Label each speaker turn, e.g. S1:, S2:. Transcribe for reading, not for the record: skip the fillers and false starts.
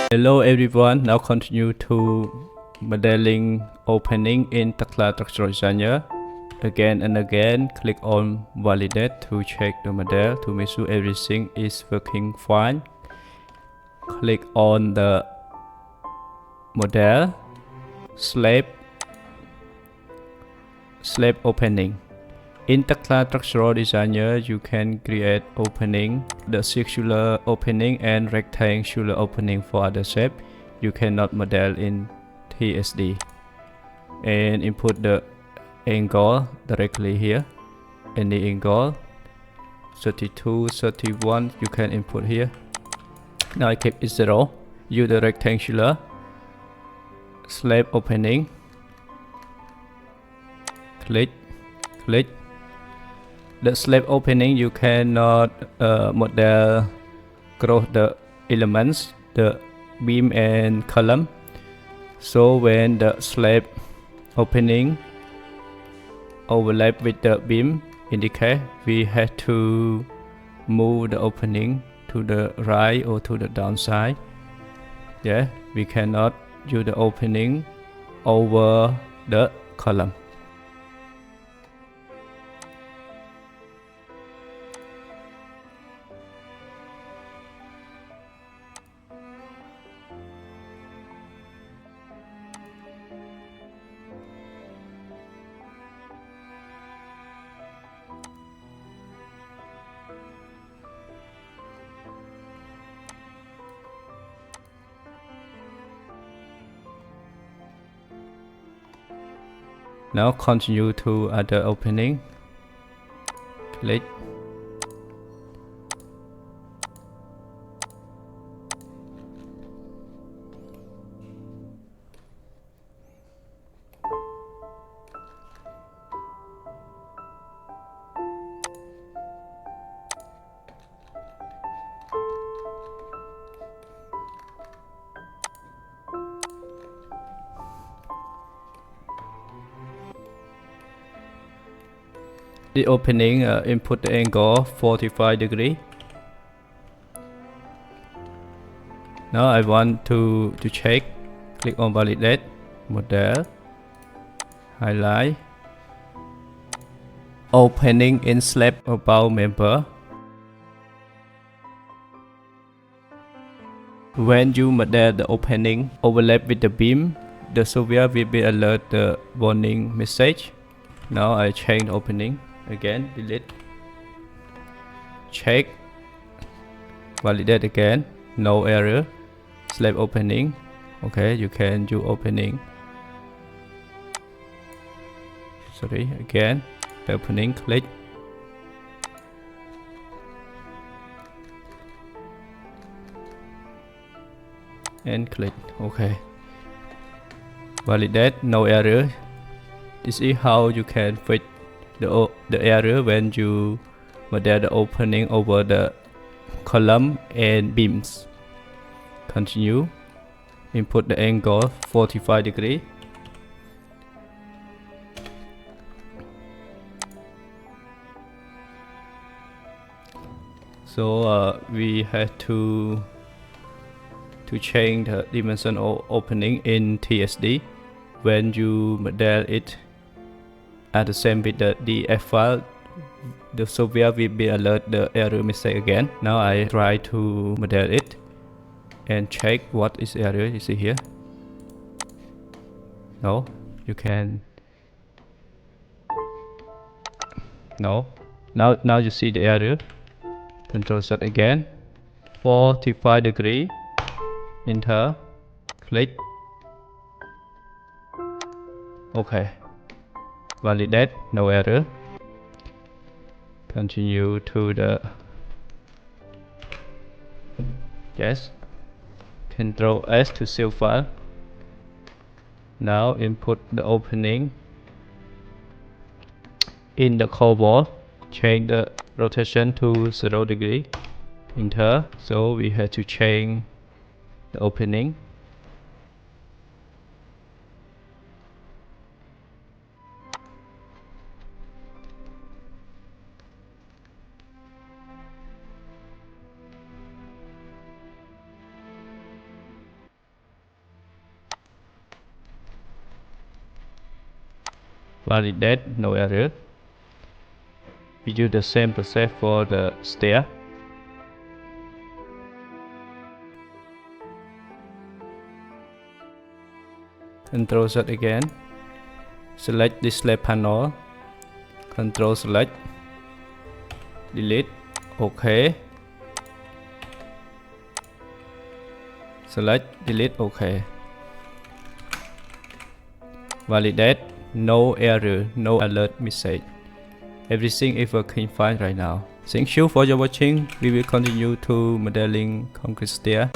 S1: Hello everyone, now continue to modeling opening in Tekla Structural Designer. Again and again, click on validate to check the model to make sure everything is working fine. Click on the model, slab opening. In Tekla Structural Designer, you can create opening, the circular opening and rectangular opening for other shape. You cannot model in TSD. And input the angle directly here. Any angle, 32, 31, you can input here. Now I keep it 0. Use the rectangular slab opening. Click. The slab opening, you cannot model across the elements, the beam and column. So when the slab opening overlap with the beam indicate we have to move the opening to the right or to the downside. Yeah, we cannot use the opening over the column. Now continue to other opening. Click. The opening, input the angle 45 degree. Now I want to check. Click on validate, model, highlight, opening in slab about member. When you model the opening overlap with the beam, the software will be alert the warning message. Now I change the opening. Again, delete, check, validate again, no error, slab opening. Okay, you can do opening. Sorry, again, opening, click. And click, okay. Validate, no error. This is how you can fix the error when you model the opening over the column and beams. Continue. Input the angle 45 degree. So we have to change the dimension of opening in TSD. When you model it at the same with the DF file, the software will be alert the error message again. Now I try to model it and check what is error. You see here? No, you can. No. Now you see the error. Control Z again. 45 degree. Enter. Click. Okay. Validate, no error. Continue to the yes. Control S to save file. Now input the opening in the core wall. Change the rotation to 0 degree. Enter. So we have to change the opening. Validate, no error. We use the same process for the stair. Control Z again. Select display panel. Control select. Delete. OK. Select, delete, OK. Validate, no error, no alert message. Everything is working fine right now. Thank you for your watching. We will continue to modeling concrete stair.